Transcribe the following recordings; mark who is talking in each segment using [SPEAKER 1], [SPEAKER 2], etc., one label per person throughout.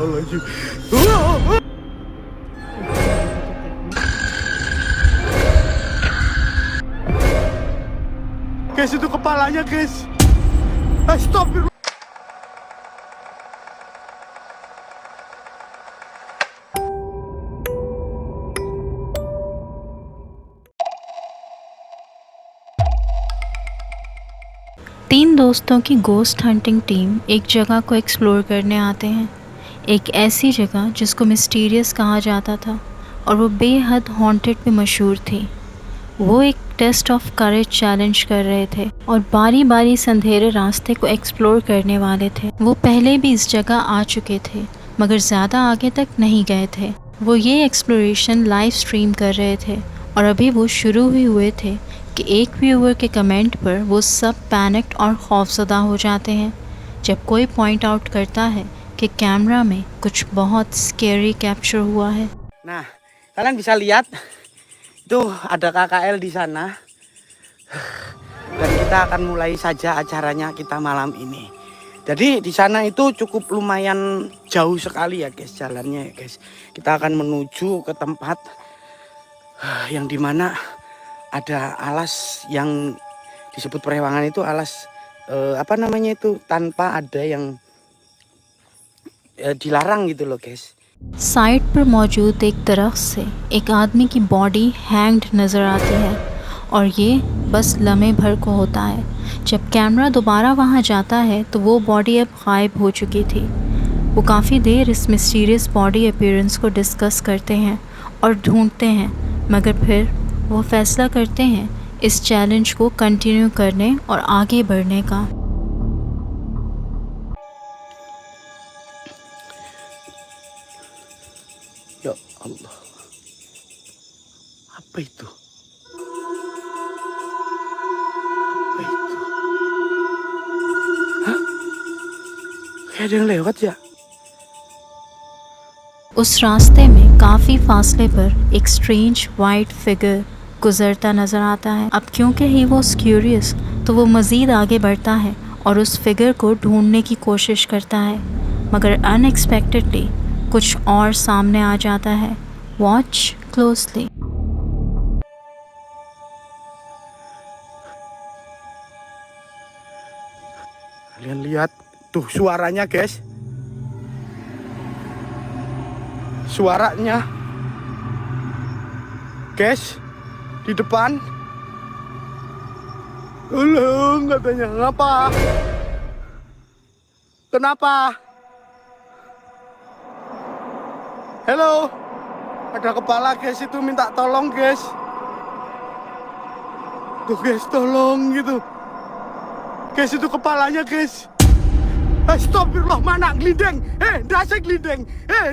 [SPEAKER 1] Astagfirullahaladzim. Guys, itu kepalanya, guys. Astagfirullah.
[SPEAKER 2] तीन दोस्तों की गोस्ट हंटिंग टीम एक जगह को एक्सप्लोर करने आते हैं। एक ऐसी जगह जिसको मिस्टीरियस कहा जाता था और वो बेहद हॉन्टेड पे मशहूर थी। वो एक टेस्ट ऑफ करेज चैलेंज कर रहे थे और बारी बारी से अंधेरे रास्ते को एक्सप्लोर करने वाले थे। वो पहले भी इस जगह आ चुके थे मगर ज़्यादा आगे तक नहीं गए थे। वो ये एक्सप्लोरेशन लाइव स्ट्रीम कर रहे थे और अभी वो शुरू ही हुए थे कि एक व्यूअर के कमेंट पर वो सब पैनिक्ड और खौफज़दा हो जाते हैं जब कोई पॉइंट आउट करता है कि कैमरा में कुछ बहुत स्कैरी कैप्चर हुआ है।
[SPEAKER 1] Nah, kalian bisa lihat itu ada KKL di sana. Dan kita akan mulai saja acaranya kita malam ini. Jadi di sana itu cukup lumayan jauh sekali ya guys jalannya ya guys. Kita akan menuju ke tempat yang dimana ada alas yang disebut Perewangan itu alas apa namanya itu tanpa ada yang dilarang gitu loh guys.
[SPEAKER 2] Side पर मौजूद एक दरख्त से एक आदमी की body hanged नज़र आती है और ये बस लम्हे भर को होता है। जब कैमरा दोबारा वहाँ जाता है तो वो बॉडी अब गायब हो चुकी थी। वो काफ़ी देर इस मिस्टीरियस बॉडी अपीयरेंस को डिस्कस करते हैं और ढूंढते हैं मगर फिर वो फैसला करते हैं इस चैलेंज को कंटिन्यू करने और आगे बढ़ने का।
[SPEAKER 1] Ya Allah, apa itu? Apa itu? Hah? Kayak ada yang lewat ya?
[SPEAKER 2] उस रास्ते में काफ़ी फासले पर एक स्ट्रेंज वाइट फिगर गुजरता नज़र आता है। अब क्योंकि ही वॉज क्यूरियस तो वो मज़ीद आगे बढ़ता है और उस फिगर को ढूंढने की कोशिश करता है मगर अनएक्सपेक्टेडली कुछ और सामने आ जाता है। Watch closely.
[SPEAKER 1] Kalian lihat tuh suaranya guys. Suaranya guys di depan. Ulung katanya ngapa? Kenapa? Halo, ada kepala guys itu minta tolong guys. Tuh guys tolong gitu. Guys itu kepalanya guys. Astagfirullah mana gelindeng. Dase gelindeng.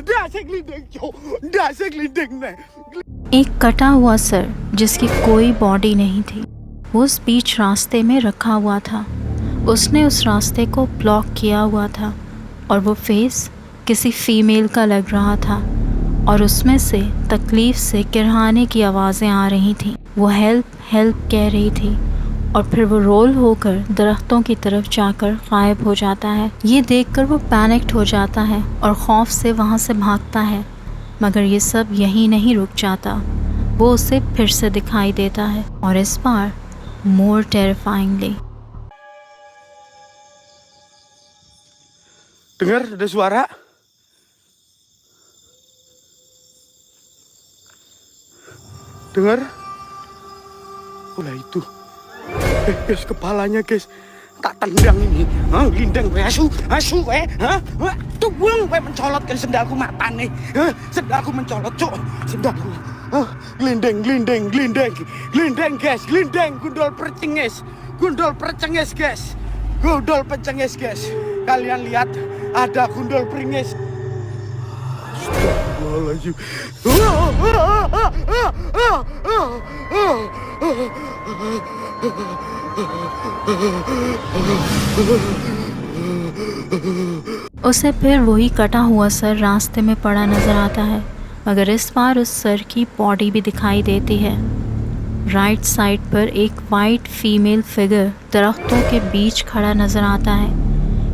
[SPEAKER 1] Dase gelindeng. Dase gelindeng nih.
[SPEAKER 2] एक कटा हुआ sir जिसकी कोई body नहीं थी वो उस बीच रास्ते में रखा हुआ था। उसने उस रास्ते को ब्लॉक किया हुआ था और वो फेस किसी फीमेल का लग रहा था और उसमें से तकलीफ़ से किरहाने की आवाज़ें आ रही थीं। वो हेल्प हेल्प कह रही थी और फिर वो रोल होकर दरख्तों की तरफ जाकर गायब हो जाता है। ये देखकर वो पैनिक्ड हो जाता है और खौफ से वहाँ से भागता है मगर ये सब यहीं नहीं रुक जाता। वो उसे फिर से दिखाई देता है और इस बार मोर टेरिफाइंगली।
[SPEAKER 1] Dengar ada suara? Dengar? Ulah itu. Guys, kepalanya guys. Tak tendang ini. Lindeng we asu we. Tuh buang we mencolot kan sendalku matane. Sendalku mencolot, cuk. Sendalku. Glindeng guys, glindeng gundul percenges. Gundul percenges guys. Gundul percenges guys. Kalian lihat ada gundul pringis. Astagfirullahaladzim.
[SPEAKER 2] उसे फिर वही कटा हुआ sir रास्ते में पड़ा नज़र आता है मगर इस बार उस सर की बॉडी भी दिखाई देती है। राइट साइड पर एक वाइट फीमेल फिगर दरख्तों के बीच खड़ा नज़र आता है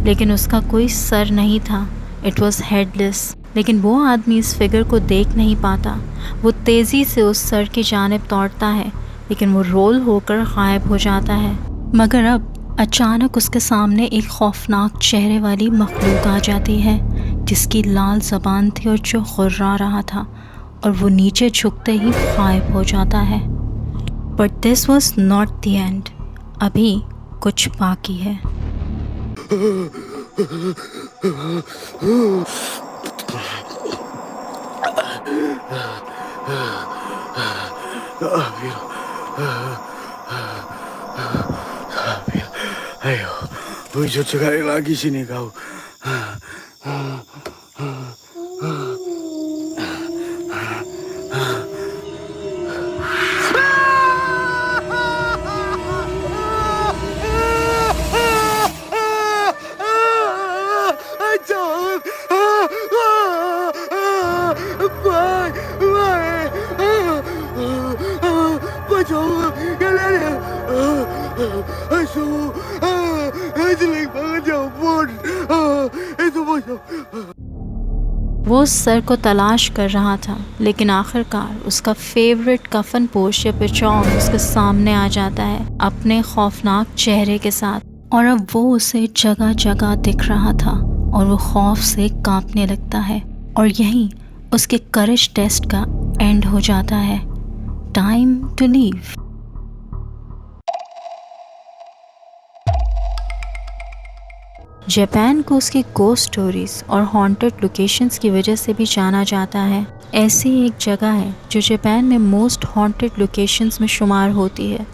[SPEAKER 2] लेकिन उसका कोई सर नहीं था। It was headless. लेकिन वो आदमी इस फिगर को देख नहीं पाता। वो तेज़ी से उस सर की जानिब दौड़ता है, लेकिन वो रोल होकर गायब हो जाता है। मगर अब अचानक उसके सामने एक खौफनाक चेहरे वाली मखलूक आ जाती है, जिसकी लाल ज़बान थी और जो गुर्रा रहा था, और वो नीचे झुकते ही गायब हो जाता है। But this was not the end. अभी कुछ बाकी है।
[SPEAKER 1] Ayo, wujud sekali lagi sini kau.
[SPEAKER 2] वो उस सर को तलाश कर रहा था, लेकिन आखिरकार उसका फेवरेट कफन पोश या पिचौन उसके सामने आ जाता है अपने खौफनाक चेहरे के साथ। और अब वो उसे जगह जगह दिख रहा था और वो खौफ से कांपने लगता है। और यहीं उसके करेज टेस्ट का एंड हो जाता है। Time to leave. जापान को उसकी गोस्ट स्टोरीज और हॉन्टेड लोकेशंस की वजह से भी जाना जाता है। ऐसी एक जगह है जो जापान में मोस्ट हॉन्टेड लोकेशंस में शुमार होती है,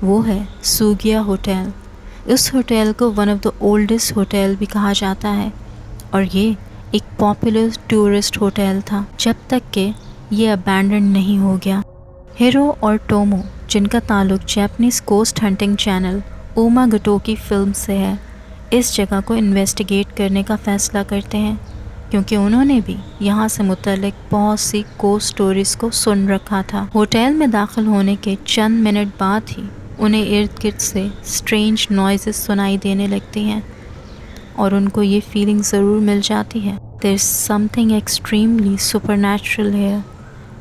[SPEAKER 2] वो है सुगिया होटल। इस होटल को one of the oldest hotel भी कहा जाता है और ये एक पॉपुलर टूरिस्ट होटल था जब तक कि ये अबैंडन नहीं हो गया। हिरो और टोमो, जिनका ताल्लुक Japanese ghost hunting channel Omagotoki film से है, इस जगह को इन्वेस्टिगेट करने का फ़ैसला करते हैं, क्योंकि उन्होंने भी यहाँ से मुतल्लिक बहुत सी कोस्ट स्टोरीज़ को सुन रखा था। होटल में दाखिल होने के चंद मिनट बाद ही उन्हें इर्द गिर्द से स्ट्रेंज नॉइज़ेस सुनाई देने लगती हैं और उनको ये फीलिंग ज़रूर मिल जाती है there is something extremely supernatural here.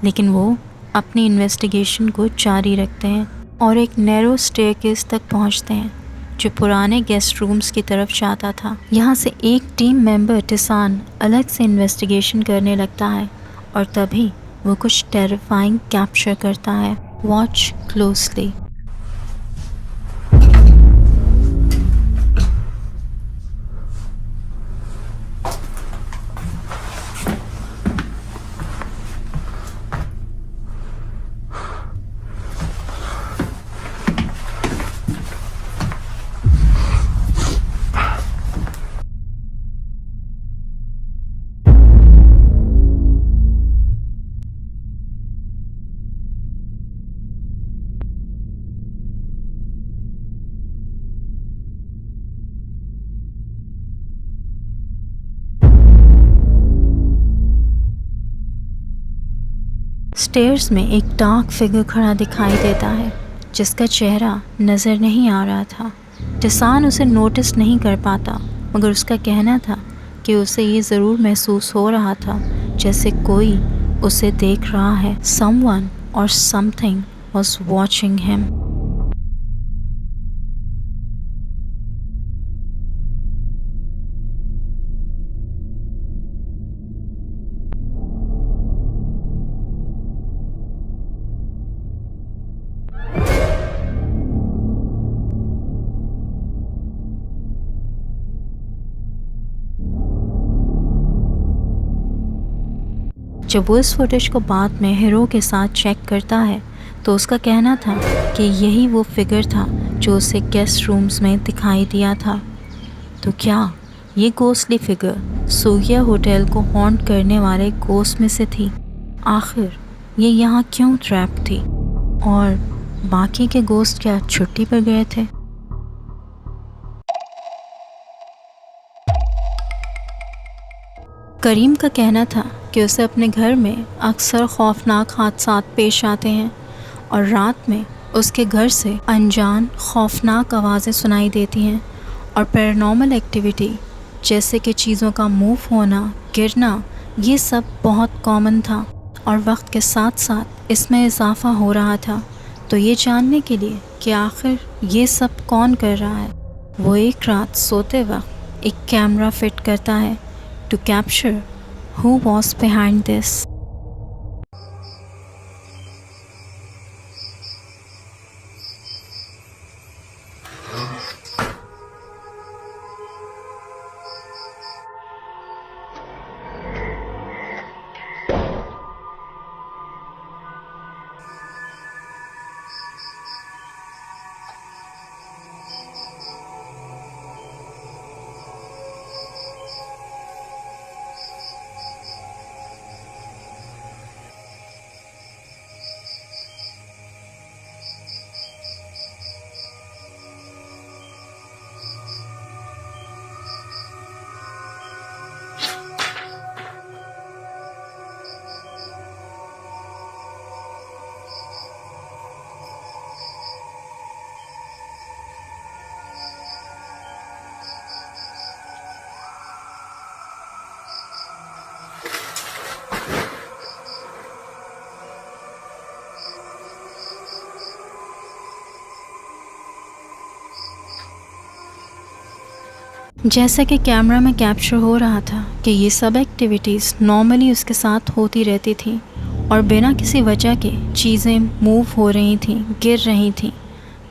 [SPEAKER 2] लेकिन वो अपनी इन्वेस्टिगेशन को जारी रखते हैं और एक नैरो स्टेयरकेस तक पहुँचते हैं जो पुराने गेस्ट रूम्स की तरफ जाता था। यहाँ से एक टीम मेंबर टिसान अलग से इन्वेस्टिगेशन करने लगता है और तभी वो कुछ टेरिफाइंग कैप्चर करता है। Watch closely. स्टेयर्स में एक डार्क फिगर खड़ा दिखाई देता है जिसका चेहरा नज़र नहीं आ रहा था। टिसान उसे नोटिस नहीं कर पाता, मगर उसका कहना था कि उसे ये ज़रूर महसूस हो रहा था जैसे कोई उसे देख रहा है। समवन और समथिंग वाज वॉचिंग हिम। जब वो इस फुटेज को बाद में हीरो के साथ चेक करता है तो उसका कहना था कि यही वो फिगर था जो उसे गेस्ट रूम्स में दिखाई दिया था। तो क्या ये गोस्टली फिगर सुगिया होटल को हॉन्ट करने वाले गोस्ट में से थी? आखिर ये यहाँ क्यों ट्रैप थी और बाकी के गोस्ट क्या छुट्टी पर गए थे? करीम का कहना था कि उसे अपने घर में अक्सर खौफनाक हादसात पेश आते हैं और रात में उसके घर से अनजान खौफनाक आवाज़ें सुनाई देती हैं और पैरानॉर्मल एक्टिविटी जैसे कि चीज़ों का मूव होना, गिरना, ये सब बहुत कॉमन था और वक्त के साथ साथ इसमें इजाफा हो रहा था। तो ये जानने के लिए कि आखिर ये सब कौन कर रहा है, वो एक रात सोते वक्त एक कैमरा फिट करता है to capture who was behind this. जैसा कि कैमरा में कैप्चर हो रहा था कि ये सब एक्टिविटीज़ नॉर्मली उसके साथ होती रहती थी और बिना किसी वजह के चीज़ें मूव हो रही थीं, गिर रही थीं।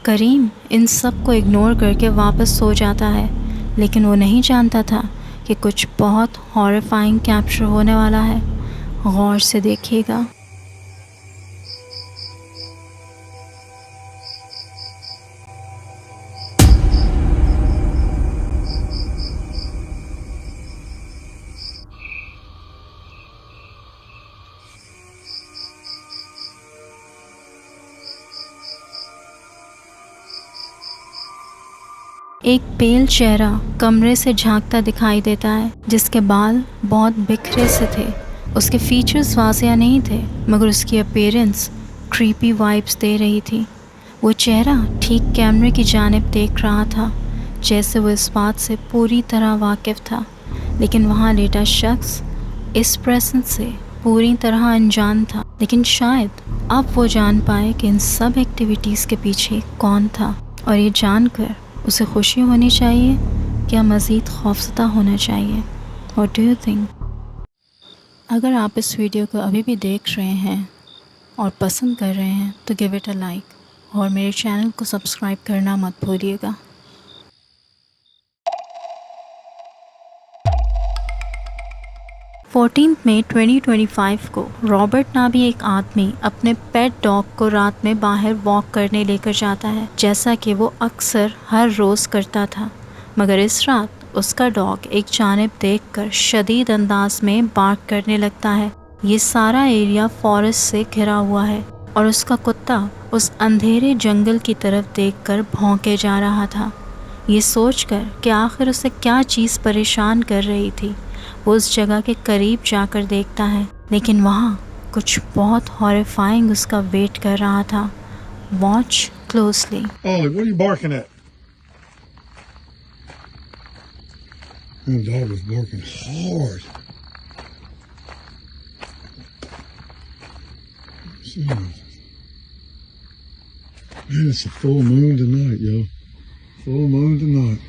[SPEAKER 2] करीम इन सब को इग्नोर करके वापस सो जाता है, लेकिन वो नहीं जानता था कि कुछ बहुत हॉरिफाइंग कैप्चर होने वाला है। गौर से देखिएगा। एक पेल चेहरा कमरे से झांकता दिखाई देता है, जिसके बाल बहुत बिखरे से थे। उसके फीचर्स वाज़िया नहीं थे, मगर उसकी अपीयरेंस क्रीपी वाइब्स दे रही थी। वो चेहरा ठीक कैमरे की जानिब देख रहा था, जैसे वो इस बात से पूरी तरह वाकिफ़ था, लेकिन वहाँ लेटा शख्स इस प्रेजेंस से पूरी तरह अनजान था। लेकिन शायद अब वो जान पाए कि इन सब एक्टिविटीज़ के पीछे कौन था, और ये जानकर उसे खुशी होनी चाहिए या मज़ीद खौफज़दा होना चाहिए। What do you think? अगर आप इस वीडियो को अभी भी देख रहे हैं और पसंद कर रहे हैं तो गिव इट अ लाइक और मेरे चैनल को सब्सक्राइब करना मत भूलिएगा। 14 मई 2025 को रॉबर्ट नामी एक आदमी अपने पेट डॉग को रात में बाहर वॉक करने लेकर जाता है, जैसा कि वो अक्सर हर रोज़ करता था। मगर इस रात उसका डॉग एक जानिब देखकर शदीद अंदाज में बार्क करने लगता है। ये सारा एरिया फॉरेस्ट से घिरा हुआ है और उसका कुत्ता उस अंधेरे जंगल की तरफ देखकर भौंके जा रहा था। ये सोचकर कि आखिर उसे क्या चीज़ परेशान कर रही थी, वो उस जगह के करीब जाकर देखता है, लेकिन वहाँ कुछ बहुत हॉरिफाइंग उसका वेट कर रहा था। Watch closely.
[SPEAKER 3] Ollie, what are you barking at? That dog was barking hard. Man, it's a full moon tonight, yo. Full moon tonight.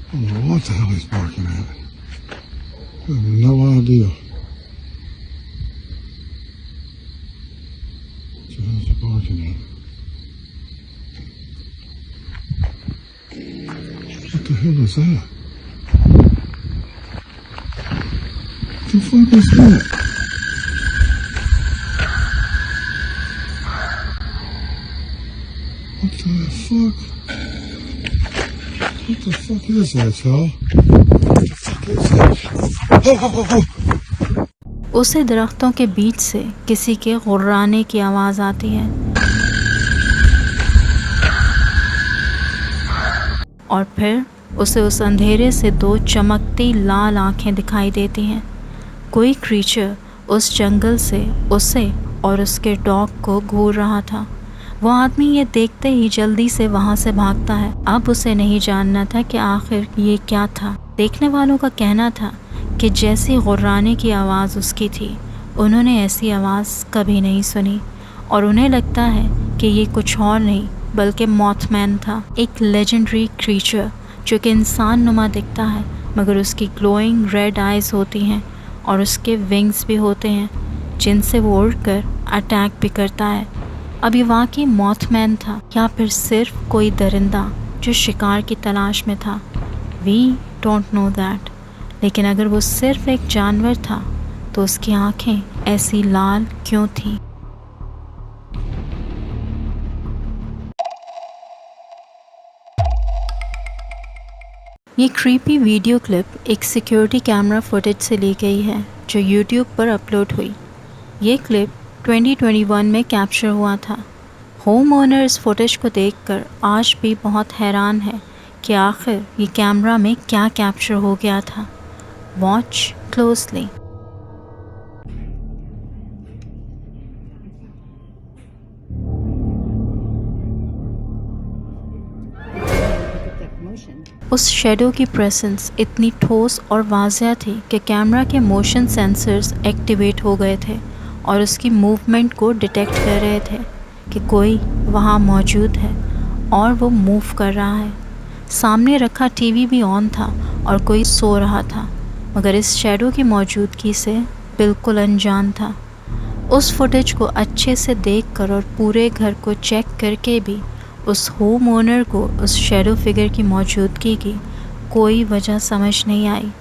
[SPEAKER 3] I don't know what the hell he's barking at. I have no idea. What the hell is he barking at? What the hell is that? What the fuck is that? What the fuck? What the fuck is that, y'all? What the fuck is that? Oh, oh, oh, oh.
[SPEAKER 2] उसे दरख्तों के बीच से किसी के गुर्राने की आवाज़ आती है और फिर उसे उस अंधेरे से दो चमकती लाल आंखें दिखाई देती हैं। कोई क्रीचर उस जंगल से उसे और उसके डॉग को घूर रहा था, वो आदमी ये देखते ही जल्दी से वहाँ से भागता है। अब उसे नहीं जानना था कि आखिर ये क्या था। देखने वालों का कहना था कि जैसी गुर्राने की आवाज़ उसकी थी, उन्होंने ऐसी आवाज़ कभी नहीं सुनी और उन्हें लगता है कि ये कुछ और नहीं बल्कि मॉथमैन था, एक लेजेंडरी क्रीचर जो कि इंसान नुमा दिखता है मगर उसकी ग्लोइंग रेड आइज़ होती हैं और उसके विंग्स भी होते हैं जिनसे वो उड़कर अटैक भी करता है। अब ये वाकई मॉथमैन था या फिर सिर्फ कोई दरिंदा जो शिकार की तलाश में था, वी डोंट नो दैट। लेकिन अगर वो सिर्फ एक जानवर था तो उसकी आंखें ऐसी लाल क्यों थीं? ये क्रीपी वीडियो क्लिप एक सिक्योरिटी कैमरा फुटेज से ली गई है जो यूट्यूब पर अपलोड हुई। ये क्लिप 2021 में कैप्चर हुआ था। होम ओनर इस फुटेज को देखकर आज भी बहुत हैरान है कि आखिर ये कैमरा में क्या कैप्चर हो गया था। Watch closely. उस शेडो की प्रेजेंस इतनी ठोस और वाज़िया थी कि कैमरा के मोशन सेंसर्स एक्टिवेट हो गए थे और उसकी मूवमेंट को डिटेक्ट कर रहे थे कि कोई वहाँ मौजूद है और वो मूव कर रहा है। सामने रखा टीवी भी ऑन था और कोई सो रहा था मगर इस शेडो की मौजूदगी से बिल्कुल अनजान था। उस फुटेज को अच्छे से देखकर और पूरे घर को चेक करके भी उस होम ओनर को उस शैडो फिगर की मौजूदगी की कोई वजह समझ नहीं आई।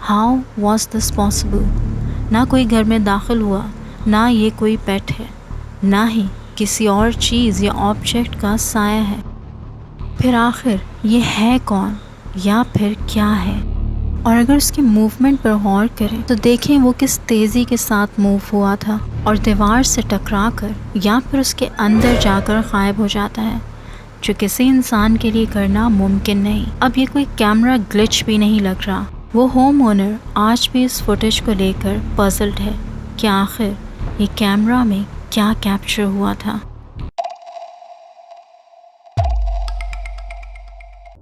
[SPEAKER 2] How was this possible? ना कोई घर में दाखिल हुआ, ना ये कोई पेट है, ना ही किसी और चीज़ या ऑब्जेक्ट का साया है। फिर आखिर ये है कौन या फिर क्या है? और अगर उसकी मूवमेंट पर गौर करें तो देखें वो किस तेज़ी के साथ मूव हुआ था और दीवार से टकरा कर या फिर उसके अंदर जाकर गायब हो जाता है, जो किसी इंसान के लिए करना मुमकिन नहीं। अब ये कोई कैमरा ग्लिच भी नहीं लग रहा। वो होम ओनर आज भी इस फुटेज को लेकर पजल्ड है कि आखिर ये कैमरा में क्या कैप्चर हुआ था।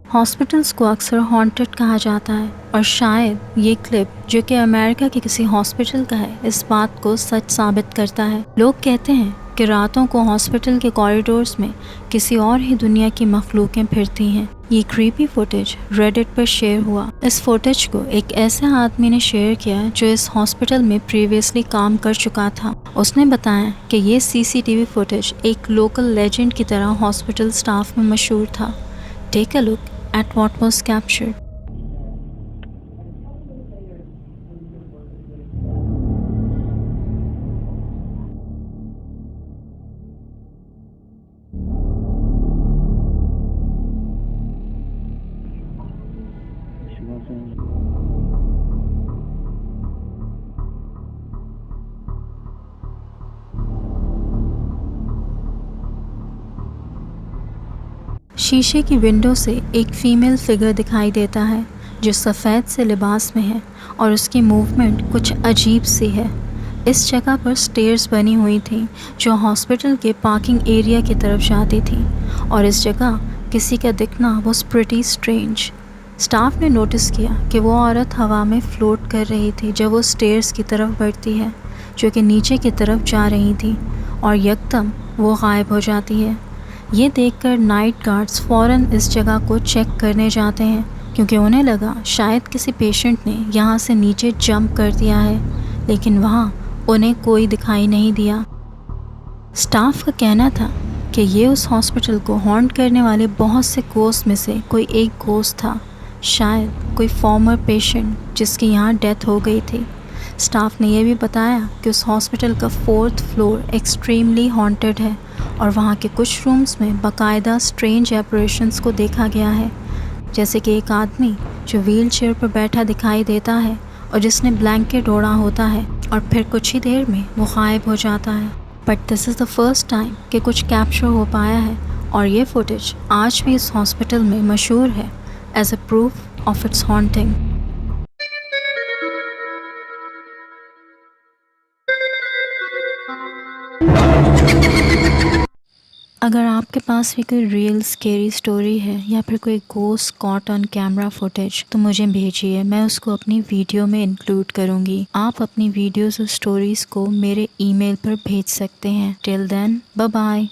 [SPEAKER 2] हॉस्पिटल्स को अक्सर हॉन्टेड कहा जाता है और शायद ये क्लिप जो कि अमेरिका के किसी हॉस्पिटल का है इस बात को सच साबित करता है। लोग कहते हैं कि रातों को हॉस्पिटल के कॉरिडोर्स में किसी और ही दुनिया की मखलूकें फिरती हैं। ये क्रीपी फुटेज रेडिट पर शेयर हुआ। इस फुटेज को एक ऐसे आदमी ने शेयर किया जो इस हॉस्पिटल में प्रीवियसली काम कर चुका था। उसने बताया कि ये सीसीटीवी फुटेज एक लोकल लेजेंड की तरह हॉस्पिटल स्टाफ में मशहूर था। Take a look at what was captured. शीशे की विंडो से एक फ़ीमेल फिगर दिखाई देता है जो सफ़ेद से लिबास में है और उसकी मूवमेंट कुछ अजीब सी है। इस जगह पर स्टेयर्स बनी हुई थी जो हॉस्पिटल के पार्किंग एरिया की तरफ जाती थी और इस जगह किसी का दिखना वॉज प्रिटी स्ट्रेंज। स्टाफ ने नोटिस किया कि वो औरत हवा में फ़्लोट कर रही थी जब वो स्टेयर्स की तरफ बढ़ती है जो कि नीचे की तरफ जा रही थी और यकदम वो गायब हो जाती है। ये देखकर नाइट गार्ड्स फ़ौरन इस जगह को चेक करने जाते हैं क्योंकि उन्हें लगा शायद किसी पेशेंट ने यहाँ से नीचे जंप कर दिया है, लेकिन वहाँ उन्हें कोई दिखाई नहीं दिया। स्टाफ का कहना था कि ये उस हॉस्पिटल को हॉन्ट करने वाले बहुत से गोस्ट में से कोई एक गोस्ट था, शायद कोई फॉर्मर पेशेंट जिसकी यहाँ डेथ हो गई थी। स्टाफ ने यह भी बताया कि उस हॉस्पिटल का 4th फ्लोर एक्सट्रीमली हॉन्टेड है और वहाँ के कुछ रूम्स में बाकायदा स्ट्रेंज एपरेशंस को देखा गया है, जैसे कि एक आदमी जो व्हील चेयर पर बैठा दिखाई देता है और जिसने ब्लैंकेट ओढ़ा होता है और फिर कुछ ही देर में वो गायब हो जाता है। But this is the first time कि कुछ कैप्चर हो पाया है और ये फुटेज आज भी इस हॉस्पिटल में मशहूर है as a proof of its haunting. अगर आपके पास भी कोई रियल स्केरी स्टोरी है या फिर कोई ghost caught on camera footage तो मुझे भेजिए, मैं उसको अपनी वीडियो में इंक्लूड करूँगी। आप अपनी वीडियोस और स्टोरीज़ को मेरे ईमेल पर भेज सकते हैं। Till then bye bye.